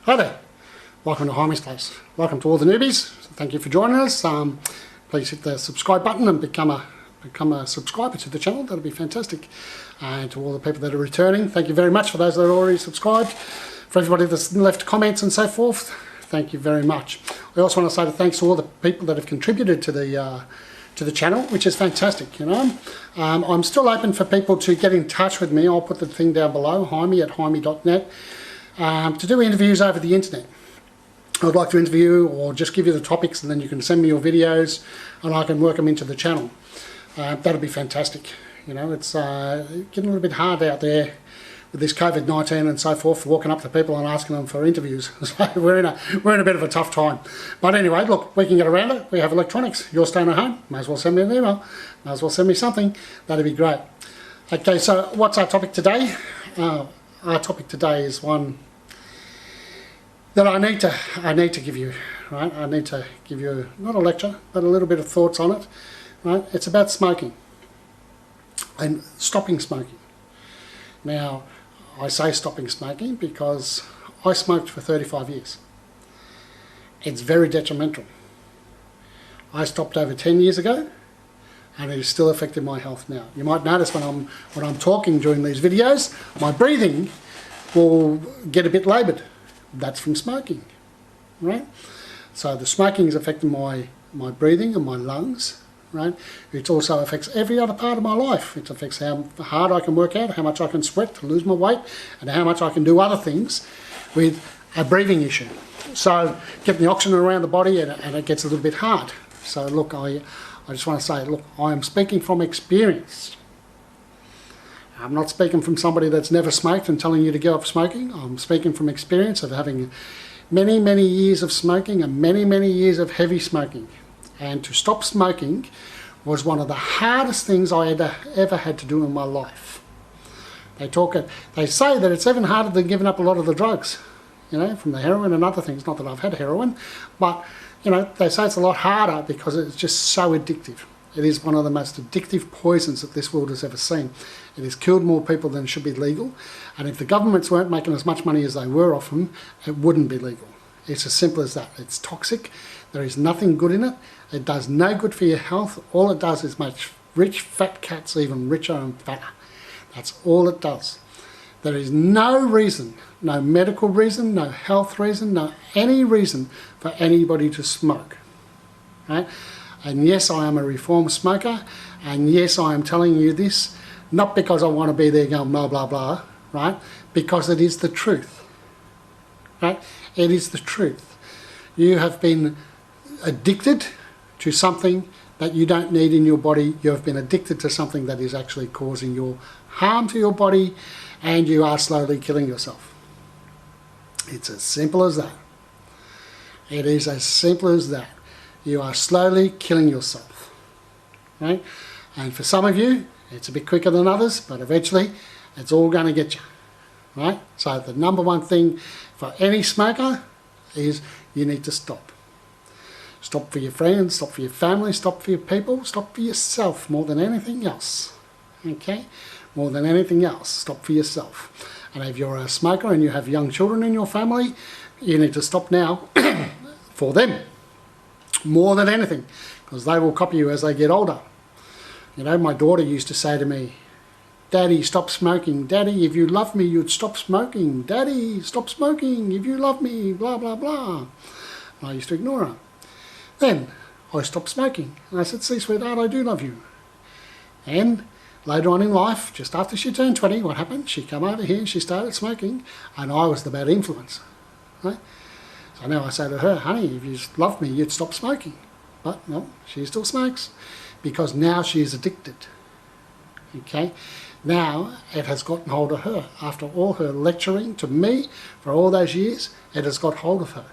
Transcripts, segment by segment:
Hi there, welcome to Hymie's Place. Welcome to all the newbies. Thank you for joining us. Please hit the subscribe button and become a subscriber to the channel. That'll be fantastic. And to all the people that are returning, thank you very much. For those that are already subscribed, for everybody that's left comments and so forth, thank you very much. I also want to say thanks to all the people that have contributed to the channel, which is fantastic. You know, I'm still open for people to get in touch with me. I'll put the thing down below, hymie@hymie.net. To do interviews over the internet. I would like to interview or just give you the topics, and then you can send me your videos and I can work them into the channel. That'll be fantastic. You know, it's getting a little bit hard out there with this COVID-19 and so forth, walking up to people and asking them for interviews. So we're in a bit of a tough time. But anyway, look, we can get around it. We have electronics. You're staying at home, may as well send me an email, may as well send me something. That'd be great. Okay, so what's our topic today? Our topic today is one that I need to give you, right? I need to give you not a lecture, but a little bit of thoughts on it, right? It's about smoking and stopping smoking. Now, I say stopping smoking because I smoked for 35 years. It's very detrimental. I stopped over 10 years ago, and it is still affecting my health now. You might notice when I'm talking during these videos, my breathing will get a bit laboured. That's from smoking, right? So the smoking is affecting my breathing and my lungs, right? It also affects every other part of my life. It affects how hard I can work out, how much I can sweat to lose my weight, and how much I can do other things with a breathing issue. So getting the oxygen around the body, and it gets a little bit hard. So look, I just want to say, look, I am speaking from experience. I'm not speaking from somebody that's never smoked and telling you to give up smoking. I'm speaking from experience of having many, many years of smoking and many, many years of heavy smoking. And to stop smoking was one of the hardest things I ever had to do in my life. They say that it's even harder than giving up a lot of the drugs, you know, from the heroin and other things. Not that I've had heroin, but, you know, they say it's a lot harder because it's just so addictive. It is one of the most addictive poisons that this world has ever seen. It has killed more people than should be legal. And if the governments weren't making as much money as they were off them, it wouldn't be legal. It's as simple as that. It's toxic. There is nothing good in it. It does no good for your health. All it does is make rich, fat cats even richer and fatter. That's all it does. There is no reason, no medical reason, no health reason, no any reason for anybody to smoke, right? And yes, I am a reformed smoker, and yes, I am telling you this, not because I want to be there going blah, blah, blah, right? Because it is the truth, right? It is the truth. You have been addicted to something that you don't need in your body. You have been addicted to something that is actually causing your harm to your body, and you are slowly killing yourself. It's as simple as that. It is as simple as that. You are slowly killing yourself, right? And for some of you, it's a bit quicker than others, but eventually it's all going to get you, right? So the number one thing for any smoker is you need to stop. Stop for your friends, stop for your family, stop for your people, stop for yourself more than anything else, okay? More than anything else, stop for yourself. And if you're a smoker and you have young children in your family, you need to stop now for them. More than anything, because they will copy you as they get older. You know, my daughter used to say to me, "Daddy, stop smoking. Daddy, if you love me, you'd stop smoking. Daddy, stop smoking. If you love me, blah, blah, blah." And I used to ignore her. Then I stopped smoking. And I said, "See, sweetheart, I do love you." And later on in life, just after she turned 20, what happened? She came over here and she started smoking, and I was the bad influence, right? So now I say to her, "Honey, if you loved me, you'd stop smoking." But no, she still smokes because now she is addicted. Okay? Now it has gotten hold of her. After all her lecturing to me for all those years, it has got hold of her.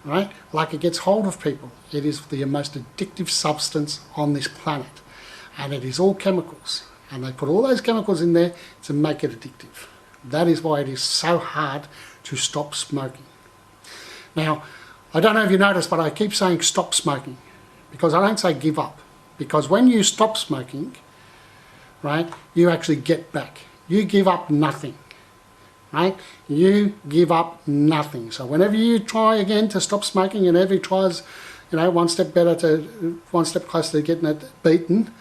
Right? Like it gets hold of people. It is the most addictive substance on this planet. And it is all chemicals. And they put all those chemicals in there to make it addictive. That is why it is so hard to stop smoking. Now, I don't know if you noticed, but I keep saying stop smoking, because I don't say give up. Because when you stop smoking, right, you actually get back. You give up nothing, right? You give up nothing. So whenever you try again to stop smoking, and every tries, you know, one step closer to getting it beaten,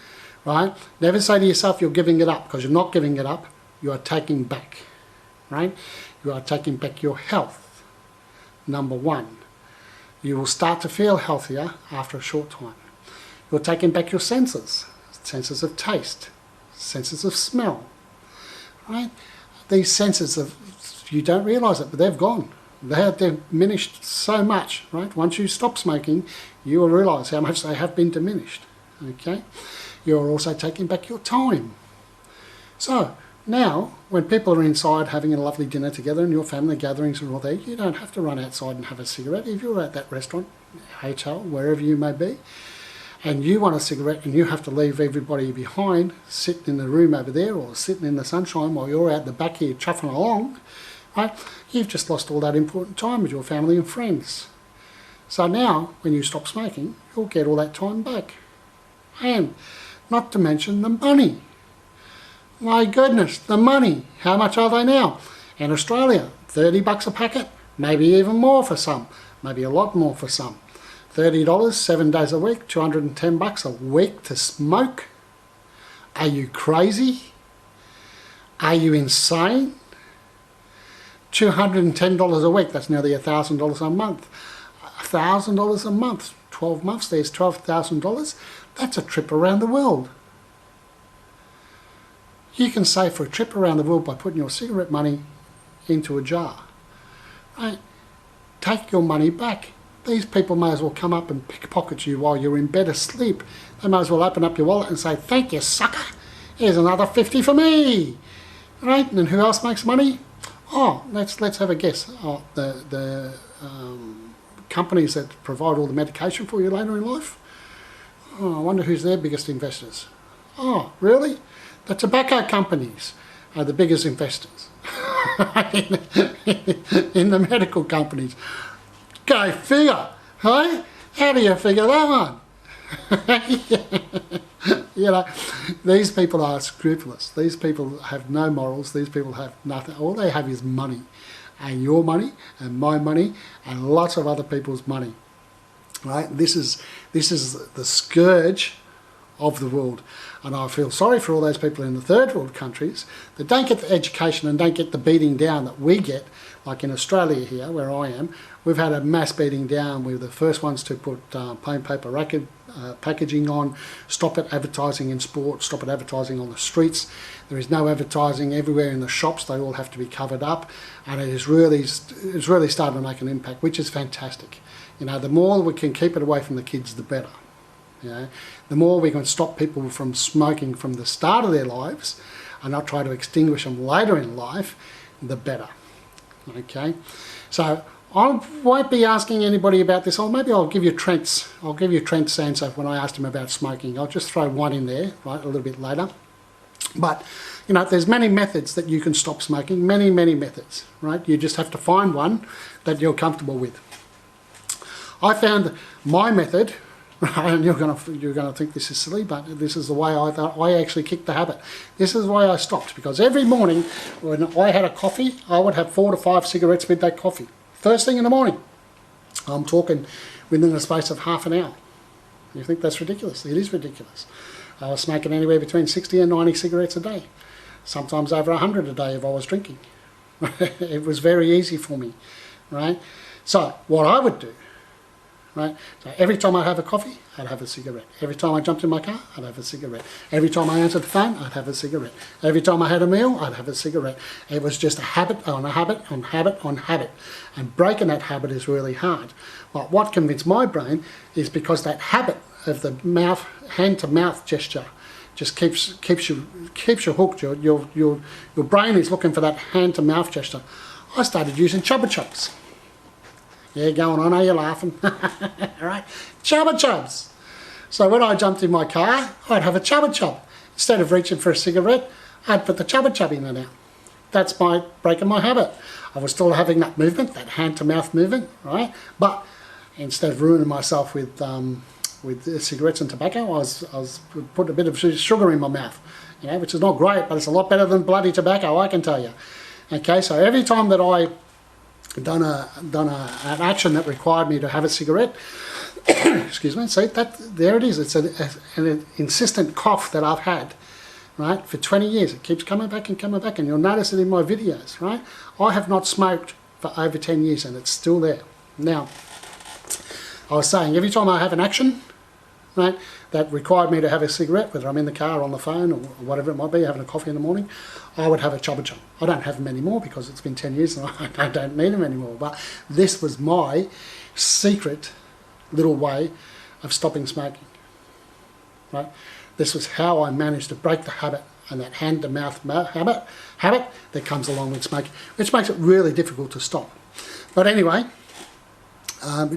right? Never say to yourself you're giving it up, because you're not giving it up. You are taking back, right? You are taking back your health, number one. You will start to feel healthier after a short time. You're taking back your senses of taste, senses of smell, right? These senses of, you don't realise it, but they've gone. They have diminished so much, right? Once you stop smoking, you will realise how much they have been diminished, okay? You're also taking back your time. So now, when people are inside having a lovely dinner together and your family gatherings are all there, you don't have to run outside and have a cigarette. If you're at that restaurant, hotel, wherever you may be, and you want a cigarette and you have to leave everybody behind, sitting in the room over there or sitting in the sunshine while you're out the back here chuffing along, right? You've just lost all that important time with your family and friends. So now, when you stop smoking, you'll get all that time back. And not to mention the money. My goodness, the money. How much are they now? In Australia, 30 bucks a packet, maybe even more for some, maybe a lot more for some. $30, 7 days a week, 210 bucks a week to smoke. Are you crazy? Are you insane? $210 a week, that's nearly $1,000 a month. $1,000 a month, 12 months, there's $12,000. That's a trip around the world. You can save for a trip around the world by putting your cigarette money into a jar. Right? Take your money back. These people may as well come up and pickpocket you while you're in bed asleep. They may as well open up your wallet and say, "Thank you, sucker. Here's another 50 for me." Right? And who else makes money? Oh, let's have a guess. Oh, the companies that provide all the medication for you later in life. Oh, I wonder who's their biggest investors. Oh, really? The tobacco companies are the biggest investors in the medical companies. Go figure, hey? How do you figure that one? You know, these people are scrupulous. These people have no morals. These people have nothing. All they have is money, and your money, and my money, and lots of other people's money. Right? This is the scourge of the world, and I feel sorry for all those people in the third world countries that don't get the education and don't get the beating down that we get. Like in Australia here, where I am, we've had a mass beating down. We were the first ones to put plain paper packaging on, stop it advertising in sport, stop it advertising on the streets. There is no advertising everywhere in the shops. They all have to be covered up, and it's really starting to make an impact, which is fantastic. You know, the more we can keep it away from the kids, the better. You know, the more we can stop people from smoking from the start of their lives and not try to extinguish them later in life, the better. Okay, so I won't be asking anybody about this. Or maybe I'll give you Trent's answer when I asked him about smoking. I'll just throw one in there, right, a little bit later. But you know, there's many methods that you can stop smoking. Many methods, right? You just have to find one that you're comfortable with. I found my method. And you're going to think this is silly, but this is the way I actually kicked the habit. This is why I stopped, because every morning when I had a coffee, I would have 4 to 5 cigarettes with that coffee. First thing in the morning. I'm talking within the space of half an hour. You think that's ridiculous? It is ridiculous. I was smoking anywhere between 60 and 90 cigarettes a day. Sometimes over 100 a day if I was drinking. It was very easy for me, right? So what I would do, right? So every time I'd have a coffee, I'd have a cigarette. Every time I jumped in my car, I'd have a cigarette. Every time I answered the phone, I'd have a cigarette. Every time I had a meal, I'd have a cigarette. It was just a habit on a habit on habit on habit. And breaking that habit is really hard. But what convinced my brain is because that habit of the mouth, hand-to-mouth gesture just keeps you hooked. Your brain is looking for that hand-to-mouth gesture. I started using Chubba Chubs. Yeah, going on, are you laughing? Right, Chubba Chubs. So when I jumped in my car, I'd have a Chubba Chub. Instead of reaching for a cigarette, I'd put the Chubba Chub in and out. That's my breaking my habit. I was still having that movement, that hand-to-mouth movement, right? But instead of ruining myself with cigarettes and tobacco, I was putting a bit of sugar in my mouth, you know, which is not great, but it's a lot better than bloody tobacco, I can tell you. Okay, so every time that I done an action that required me to have a cigarette, excuse me, see, there it is. It's an insistent cough that I've had, right, for 20 years. It keeps coming back, and you'll notice it in my videos, right? I have not smoked for over 10 years, and it's still there. Now, I was saying, every time I have an action, right, that required me to have a cigarette, whether I'm in the car, on the phone, or whatever it might be, having a coffee in the morning, I would have a chubba chub. I don't have them anymore because it's been 10 years and I don't need them anymore. But this was my secret little way of stopping smoking, right? This was how I managed to break the habit, and that hand-to-mouth habit that comes along with smoking, which makes it really difficult to stop. But anyway,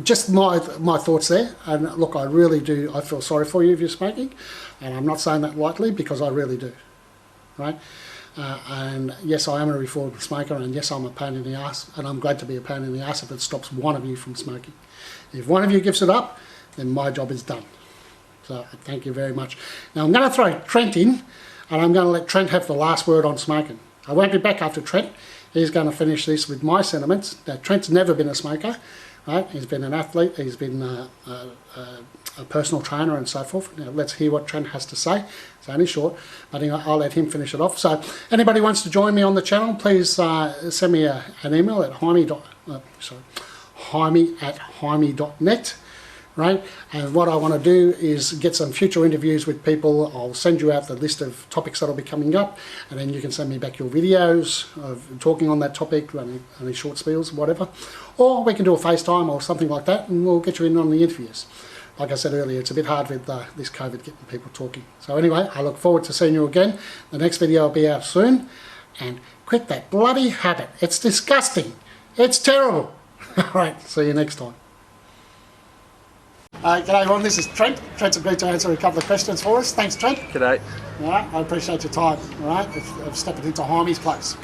just my thoughts there. And look, I really do, I feel sorry for you if you're smoking, and I'm not saying that lightly, because I really do, right? And yes, I am a reformed smoker, and yes, I'm a pain in the ass, and I'm glad to be a pain in the ass if it stops one of you from smoking. If one of you gives it up, then my job is done. So thank you very much. Now I'm going to throw Trent in, and I'm going to let Trent have the last word on smoking. I won't be back after Trent. He's going to finish this with my sentiments. Now, Trent's never been a smoker, right? He's been an athlete, he's been a personal trainer and so forth. Now, let's hear what Trent has to say. It's only short, but anyway, I'll let him finish it off. So anybody wants to join me on the channel, please send me an email at hymie@hymie.net. Right, and what I want to do is get some future interviews with people. I'll send you out the list of topics that'll be coming up, and then you can send me back your videos of talking on that topic, any short spiels, whatever. Or we can do a FaceTime or something like that, and we'll get you in on the interviews. Like I said earlier, it's a bit hard with this COVID getting people talking. So anyway, I look forward to seeing you again. The next video will be out soon, and quit that bloody habit. It's disgusting. It's terrible. All right, see you next time. G'day everyone, this is Trent. Trent's agreed to answer a couple of questions for us. Thanks, Trent. G'day. All right, I appreciate your time. All right, I've stepped into Hymie's place.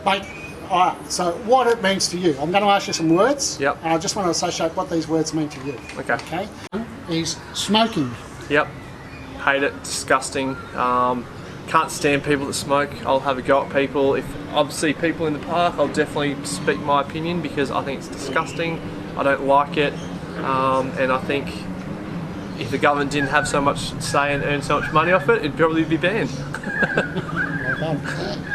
Mate, all right, so what it means to you. I'm going to ask you some words. Yep. And I just want to associate what these words mean to you. Okay. Okay. Is smoking. Yep. Hate it. Disgusting. Can't stand people that smoke. I'll have a go at people. If I see people in the park, I'll definitely speak my opinion, because I think it's disgusting. I don't like it. And I think if the government didn't have so much say and earn so much money off it, it'd probably be banned. Well done.